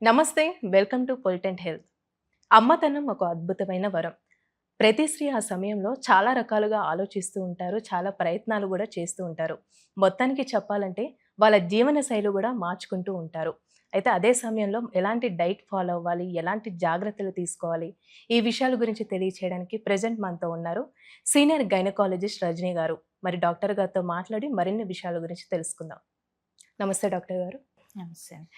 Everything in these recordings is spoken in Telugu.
నమస్తే. వెల్కమ్ టు పొలిటెంట్ హెల్త్. అమ్మతనం ఒక అద్భుతమైన వరం. ప్రతి స్త్రీ ఆ సమయంలో చాలా రకాలుగా ఆలోచిస్తూ ఉంటారు. చాలా ప్రయత్నాలు గూడా చేస్తూ ఉంటారు. మొత్తానికి చెప్పాలంటే వాళ్ళ జీవన శైలి గూడా మార్చుకుంటూ ఉంటారు. అయితే అదే సమయంలో ఎలాంటి డైట్ ఫాలో అవ్వాలి? ఎలాంటి జాగ్రత్తలు తీసుకోవాలి? ఈ విషయాల గురించి తెలియచేయడానికి ప్రెజెంట్ మనతో ఉన్నారు సీనియర్ గైనకాలజిస్ట్ రజని గారు. మరి డాక్టర్ గారితో మాట్లాడి మరిన్ని విషయాల గురించి తెలుసుకుందాం. నమస్తే డాక్టర్ గారు. నమస్తే అండి.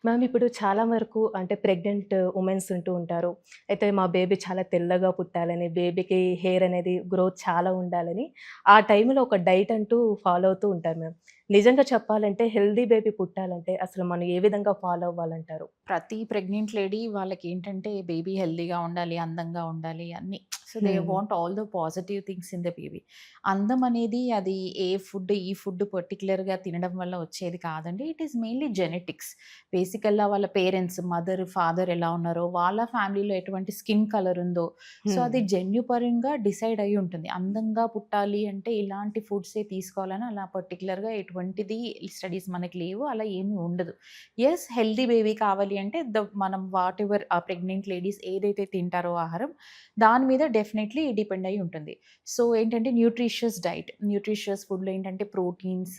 మ్యామ్ ఇప్పుడు చాలా వరకు అంటే ప్రెగ్నెంట్ ఉమెన్స్ ఉంటూ ఉంటారు. అయితే మా బేబీ చాలా తెల్లగా పుట్టాలని, బేబీకి హెయిర్ అనేది గ్రోత్ చాలా ఉండాలని, ఆ టైంలో ఒక డైట్ అంటూ ఫాలో అవుతూ ఉంటారు మ్యామ్. నిజంగా చెప్పాలంటే హెల్తీ బేబీ పుట్టాలంటే అసలు మనం ఏ విధంగా ఫాలో అవ్వాలంటారు? ప్రతి ప్రెగ్నెంట్ లేడీ వాళ్ళకేంటంటే బేబీ హెల్తీగా ఉండాలి, అందంగా ఉండాలి అన్నీ. సో, దే హ్మ్. Want all the positive things in the baby. అందం అనేది అది ఏ ఫుడ్, ఈ ఫుడ్ పర్టిక్యులర్‌గా తినడం వల్ల వచ్చేది కాదండి. It is mainly genetics. బేసికల్‌గా వాళ్ళ పేరెంట్స్, మదర్, ఫాదర్ ఎలా ఉన్నారో, వాళ్ళ ఫ్యామిలీలో ఎటువంటి స్కిన్ కలర్ ఉందో, సో, హ్మ్. అది జన్యుపరంగా డిసైడ్ అయ్యి ఉంటుంది. అందంగా పుట్టాలి అంటే ఇలాంటి ఫుడ్సే తీసుకోవాలని అలా పర్టిక్యులర్‌గా ఎటువంటిది స్టడీస్ మనకి లేవు. అలా ఏమీ ఉండదు. యెస్, హెల్తీ బేబీ కావాలి అంటే మనం వాటెవర్ ఆ ప్రెగ్నెంట్ లేడీస్ ఏదైతే తింటారో ఆహారం, దాని మీద డెఫినైట్‌లీ డిపెండ్ అయ్యి ఉంటుంది. సో, ఏంటంటే న్యూట్రిషియస్ డైట్. న్యూట్రిషియస్ ఫుడ్‌లో ఏంటంటే ప్రోటీన్స్,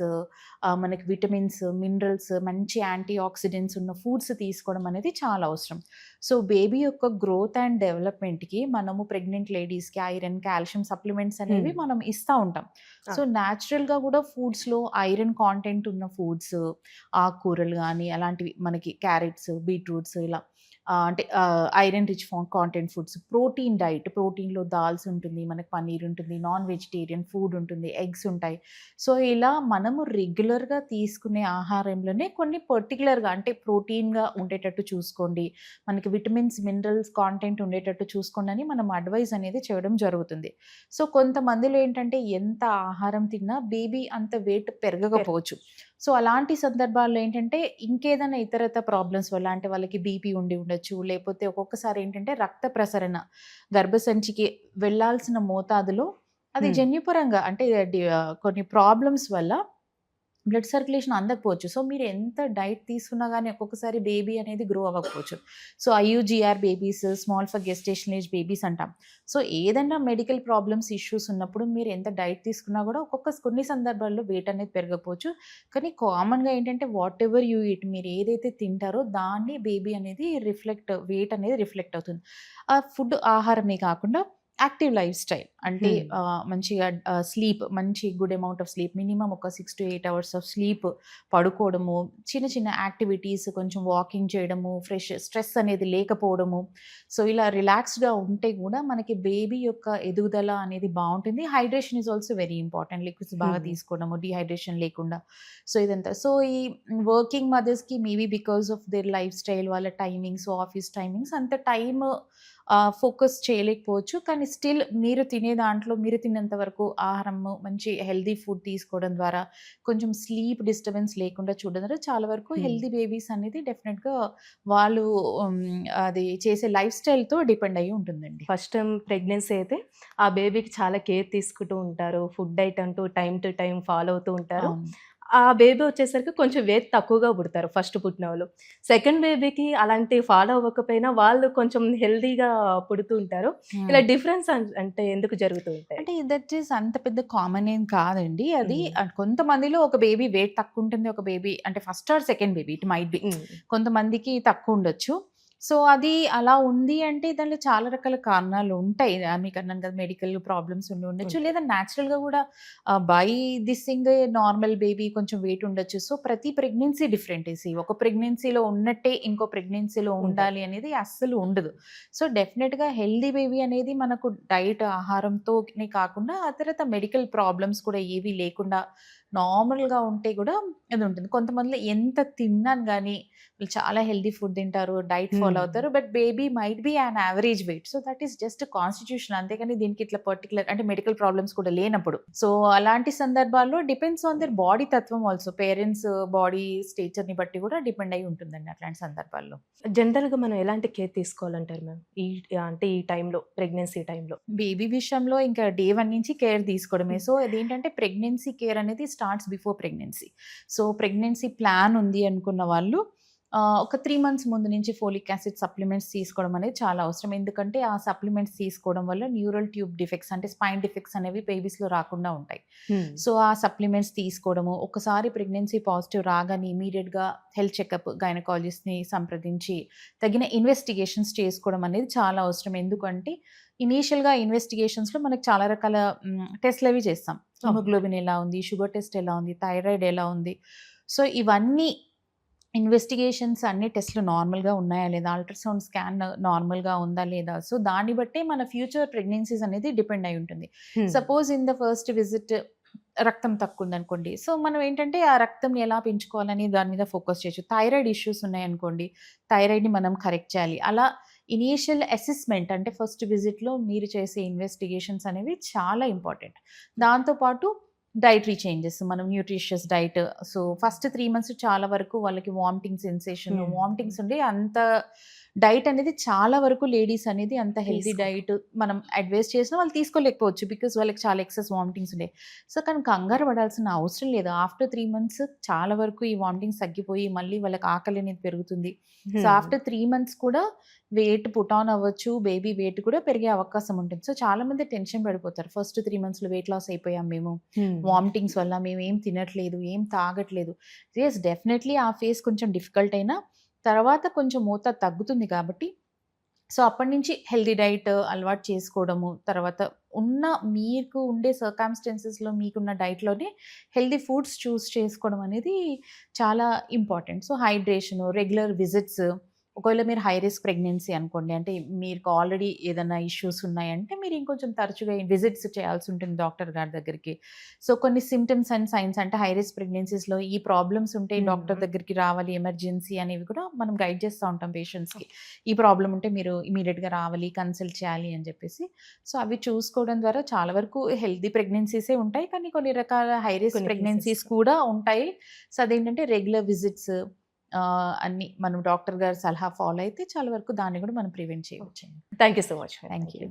మనకి విటమిన్స్, మినరల్స్, మంచి యాంటీ ఆక్సిడెంట్స్ ఉన్న ఫుడ్స్ తీసుకోవడం అనేది చాలా అవసరం. సో, బేబీ యొక్క గ్రోత్ అండ్ డెవలప్‌మెంట్‌కి మనము ప్రెగ్నెంట్ లేడీస్‌కి ఐరన్, కాల్షియం సప్లిమెంట్స్ అనేవి హ్మ్. మనం ఇస్తా ఉంటాం. ఆ! సో, నేచురల్‌గా గూడా ఫుడ్స్‌లో ఐరన్ కాంటెంట్ ఉన్న ఫుడ్స్, ఆకుకూరలు గానీ అలాంటివి మనకి క్యారెట్స్, బీట్రూట్స్ ఇలా అంటే iron rich content foods, protein diet. ప్రోటీన్‌లో దాల్స్ ఉంటుంది, మనకి పన్నీర్ ఉంటుంది, నాన్ వెజిటేరియన్ ఫుడ్ ఉంటుంది, ఎగ్స్ ఉంటాయి. సో, ఇలా మనము రెగ్యులర్‌గా తీసుకునే ఆహారంలోనే కొన్ని పర్టిక్యులర్‌గా అంటే ప్రోటీన్‌గా ఉండేటట్టు చూసుకోండి. మనకి విటమిన్స్, మినరల్స్ కాంటెంట్ ఉండేటట్టు చూసుకోండని మనం అడ్వైస్ అనేది చేయడం జరుగుతుంది. సో, కొంతమందిలో ఏంటంటే ఎంత ఆహారం తిన్నా బేబీ అంత వెయిట్ పెర్ పెరగకపోవచ్చు. సో, అలాంటి సందర్భాల్లో ఏంటంటే ఇంకేదైనా ఇతరత్ర ప్రాబ్లమ్స్ వల్ల అంటే వాళ్ళకి బీపీ ఉండి ఉండొచ్చు. లేపోతే ఒక్కొక్కసారి ఏంటంటే రక్త ప్రసరణ గర్భసంచికి వెళ్ళాల్సిన మోతాదులో అది హ్మ్. జన్యుపరంగా అంటే కొన్ని ప్రాబ్లమ్స్ వల్ల బ్లడ్ సర్క్యులేషన్ అందకపోవచ్చు. సో, మీరు ఎంత డైట్ తీసుకున్నా గాని ఒక్కొక్కసారి బేబీ అనేది గ్రో అవ్వకపోవచ్చు. So, IUGR babies, small for gestational age babies అంటాం. సో, ఏదన్నా మెడికల్ ప్రాబ్లమ్స్, ఇష్యూస్ ఉన్నప్పుడు మీరు ఎంత డైట్ తీసుకున్నా గూడా కొన్ని సందర్భాల్లో వెయిట్ అనేది పెరగకపోవచ్చు. కానీ కామన్‌గా ఏంటంటే వాటెవర్ యూ ఈట్, మీరు ఏదైతే తింటారో దాన్ని బేబీ అనేది వెయిట్ అనేది రిఫ్లెక్ట్ అవుతుంది. ఆ ఫుడ్ ఆహారమే కాకుండా యాక్టివ్ లైఫ్ స్టైల్ అంటే హ్మ్. మంచిగా స్లీప్, మంచి good amount of sleep, minimum ఒక 6-8 అవర్స్ ఆఫ్ స్లీప్ పడుకోవడము, చిన్న చిన్న యాక్టివిటీస్, కొంచెం వాకింగ్ చేయడము, స్ట్రెస్ అనేది లేకపోవడము. సో, ఇలా రిలాక్స్డ్‌గా ఉంటే గూడా మనకి బేబీ యొక్క ఎదుగుదల అనేది బావుంటుంది. Hydration is also very important. Liquids బాగా హ్మ్. తీసుకోవడము, డీహైడ్రేషన్ లేకుండా. సో, ఇదంతా. సో, ఈ వర్కింగ్ మదర్స్‌కి maybe because of their lifestyle, వాళ్ళ టైమింగ్స్, ఆఫీస్ టైమింగ్స్ అంత టైమ్ ఫోకస్ చేయలేకపోవచ్చు. కానీ స్టిల్ మీరు తినే దాంట్లో మీరు తిన్నంత వరకు ఆహారము, మంచి హెల్తీ ఫుడ్ తీసుకోవడం ద్వారా, కొంచెం స్లీప్ డిస్టర్బెన్స్ లేకుండా చూడడం ద్వారా చాలా వరకు హ్మ్. హెల్తీ బేబీస్ అనేది డెఫినిట్‌గా వాళ్ళు హ్మ్, అది చేసే లైఫ్ స్టైల్‌తో డిపెండ్ అయ్యి ఉంటుందండి. ఫస్ట్ టైమ్ ప్రెగ్నెన్సీ అయితే ఆ బేబీకి చాలా కేర్ తీసుకుంటూ ఉంటారు. ఫుడ్ డైట్ అంటూ టైమ్ టు టైమ్ ఫాలో అవుతూ ఉంటారు. అవును. ఆ బేబీ వచ్చేసరికి కొంచెం వెయిట్ తక్కువగా పుడతారు ఫస్ట్ పుట్టినోళ్ళు. సెకండ్ బేబీకి అలాంటి ఫాలో అవ్వకపోయినా వాళ్ళు కొంచెం హెల్తీగా పుడుతూ ఉంటారు. హ్మ్. ఇలా డిఫరెన్స్ అంటే ఎందుకు జరుగుతూ ఉంటాయి? అంటే దట్ ఈస్ అంత పెద్ద కామన్ ఏం కాదండి. అది హ్మ్. కొంతమందిలో ఒక బేబీ వెయిట్ తక్కువుంటుంది. ఒక బేబీ అంటే first or second baby it might be. Hmm. కొంతమందికి తక్కువుండొచ్చు. సో, అది అలా ఉంది అంటే దాంట్లో చాలా రకాల కారణాలు ఉంటాయి. మీకన్నాను కదా! మెడికల్ ప్రాబ్లమ్స్ ఉండి ఉండొచ్చు. ఉంటాయి. లేదా నేచురల్‌గా గూడా by this thing normal baby కొంచెం వెయిట్ ఉండొచ్చు. సో, ప్రతి ప్రెగ్నెన్సీ డిఫరెంట్. ఒక ప్రెగ్నెన్సీలో ఉన్నట్టే ఇంకో ప్రెగ్నెన్సీలో ఉండదు. ఉండాలి అనేది అస్సలు ఉండదు. సో, డెఫినిట్‌గా హెల్తీ బేబీ అనేది మనకు డైట్, ఆహారంతోనే కాకుండా ఆ తర్వాత మెడికల్ ప్రాబ్లమ్స్ కూడా ఏవి లేకుండా నార్మల్‌గా ఉంటే గూడా ఇది ఉంటుంది. కొంతమందిలో ఎంత తిన్నాను గానీ వీళ్ళు చాలా హెల్తీ ఫుడ్ తింటారు, డైట్ ఫాలో హ్మ్. అవుతారు. But baby might be an average wait. So, that is just constitution. అంతేగాని దీనికి ఇట్లా పర్టిక్యులర్ అంటే మెడికల్ ప్రాబ్లమ్స్ కూడా లేనప్పుడు. సో, అలాంటి సందర్భాల్లో డిపెండ్స్ ఆన్ దేర్ బాడీ తత్వం ఆల్సో. పేరెంట్స్ బాడీ స్టేచర్‌ని బట్టి గూడా డిపెండ్ అయ్యి ఉంటుందండి అట్లాంటి సందర్భాల్లో. జనరల్‌గా మనం ఎలాంటి కేర్ తీసుకోవాలంటారు మ్యామ్? అంటే ఈ టైంలో ప్రెగ్నెన్సీ టైంలో? బేబీ విషయంలో ఇంకా డే 1 నుంచి కేర్ తీసుకోవడమే. సో, అదేంటంటే ప్రెగ్నెన్సీ కేర్ అనేది starts before pregnancy. So, pregnancy plan ఉంది అనుకున్న వాళ్ళు ఒక 3 మంత్స్ ముందు నుంచి ఫోలిక్ యాసిడ్ సప్లిమెంట్స్ తీసుకోవడం అనేది చాలా అవసరం. ఎందుకంటే ఆ సప్లిమెంట్స్ తీసుకోవడం వల్ల న్యూరల్ ట్యూబ్ డిఫెక్ట్స్ అంటే స్పైన్ డిఫెక్ట్స్ అనేవి బేబీస్‌లో రాకుండా ఉంటాయి. సో, ఆ సప్లిమెంట్స్ తీసుకోవడము, ఒకసారి ప్రెగ్నెన్సీ పాజిటివ్ రాగానే ఇమ్మీడియేట్‌గా హెల్త్ చెకప్ గైనకాలజిస్ట్‌ని సంప్రదించి తగిన ఇన్వెస్టిగేషన్స్ చేసుకోవడం అనేది చాలా అవసరం. ఎందుకంటే ఇనీషియల్‌గా ఇన్వెస్టిగేషన్స్‌లో మనకు చాలా రకాల టెస్ట్‌లవి చేస్తాం. హిమోగ్లోబిన్ ఎలా ఉంది? షుగర్ టెస్ట్ ఎలా ఉంది? థైరాయిడ్ ఎలా ఉంది? సో, ఇవన్నీ ఇన్వెస్టిగేషన్స్ అన్ని టెస్ట్‌లు నార్మల్‌గా ఉన్నాయా లేదా? అల్ట్రాసౌండ్ స్కాన్ నార్మల్‌గా ఉందా లేదా? సో, దాన్ని బట్టే మన ఫ్యూచర్ ప్రెగ్నెన్సీస్ అనేది డిపెండ్ అయి ఉంటుంది. Suppose in the first visit రక్తం తక్కువుందనుకోండి. సో, మనం ఏంటంటే ఆ రక్తంని ఎలా పెంచుకోవాలని దాని మీద ఫోకస్ చేయొచ్చు. థైరాయిడ్ ఇష్యూస్ ఉన్నాయనుకోండి, థైరాయిడ్‌ని మనం కరెక్ట్ చేయాలి. అలా ఇనీషియల్ అసెస్‌మెంట్ అంటే ఫస్ట్ విజిట్‌లో మీరు చేసే ఇన్వెస్టిగేషన్స్ అనేవి చాలా ఇంపార్టెంట్. దాంతో పాటు డైటరీ చేంజెస్ మనం nutritious diet. So, first 3 months చాలా వరకు వాళ్ళకి వామిటింగ్ సెన్సేషన్, వామిటింగ్స్ ఉండి అంత డైట్ అనేది చాలా వరకు లేడీస్ అనేది అంత హెల్తీ డైట్ మనం అడ్వైస్ చేసినా వాళ్ళు తీసుకోలేకపోవచ్చు. బికాజ్ వాళ్ళకి చాలా ఎక్సెస్ వామిటింగ్స్ ఉండే. సో, కానీ కంగారు పడాల్సిన అవసరం లేదు. ఆఫ్టర్ 3 మంత్స్ చాలా వరకు ఈ వామిటింగ్స్ తగ్గిపోయి మళ్ళీ వాళ్ళకి ఆకలి అనేది పెరుగుతుంది. సో, ఆఫ్టర్ 3 మంత్స్ కూడా వెయిట్ పుట్ ఆన్ అవ్వచ్చు. బేబీ వెయిట్ కూడా పెరిగే అవకాశం ఉంటుంది. సో, చాలామంది టెన్షన్ పడిపోతారు. ఫస్ట్ 3 మంత్స్‌లో వెయిట్ లాస్ అయిపోయాం మేము. వామిటింగ్స్ వల్ల మేమేం తినట్లేదు, ఏం తాగట్లేదు. యెస్, డెఫినెట్‌లీ ఆ ఫేజ్ కొంచెం డిఫికల్ట్ అయినా తర్వాత కొంచెం మోతాదు తగ్గుతుంది కాబట్టి, సో, అప్పటినుంచి హెల్తీ డైట్ అలవాటు చేసుకోవడము, తర్వాత మీకు ఉండే సర్కమ్‌స్టాన్సెస్‌లో మీకున్న డైట్‌లోనే హెల్తీ ఫుడ్స్ చూస్ చేసుకోవడం అనేది చాలా ఇంపార్టెంట్. సో, హైడ్రేషను, రెగ్యులర్ విజిట్స్ ఒకవేళ మీరు హై రిస్క్ ప్రెగ్నెన్సీ అనుకోండి. అంటే మీకు ఆల్రెడీ ఏదన్నా ఇష్యూస్ ఉన్నాయంటే మీరు ఇంకొంచెం తరచుగా విజిట్స్ చేయాల్సి ఉంటుంది డాక్టర్ గారి దగ్గరికి. సో, కొన్ని సింప్టమ్స్ అండ్ సైన్స్ అంటే హై రిస్క్ ప్రెగ్నెన్సీస్‌లో ఈ ప్రాబ్లమ్స్ ఉంటే డాక్టర్ దగ్గరికి రావాలి ఎమర్జెన్సీ అనేవి కూడా మనం గైడ్ చేస్తూ ఉంటాం పేషెంట్స్‌కి. ఈ ప్రాబ్లమ్ ఉంటే మీరు ఇమ్మీడియేట్‌గా రావాలి, కన్సల్ట్ చేయాలి అని చెప్పేసి. సో, అవి చూసుకోవడం ద్వారా చాలా వరకు హెల్తీ ప్రెగ్నెన్సీసే ఉంటాయి. కానీ కొన్ని రకాల హై రిస్క్ కొన్ని ప్రెగ్నెన్సీస్ కేసెస్. కూడా ఉంటాయి. సో, అదేంటంటే రెగ్యులర్ విజిట్స్ అన్నీ మనం డాక్టర్ గారి సలహా ఫాలో అయితే చాలా వరకు దాన్ని కూడా మనం ప్రివెంట్ చేయొచ్చండి. Thank you so much. Thank you.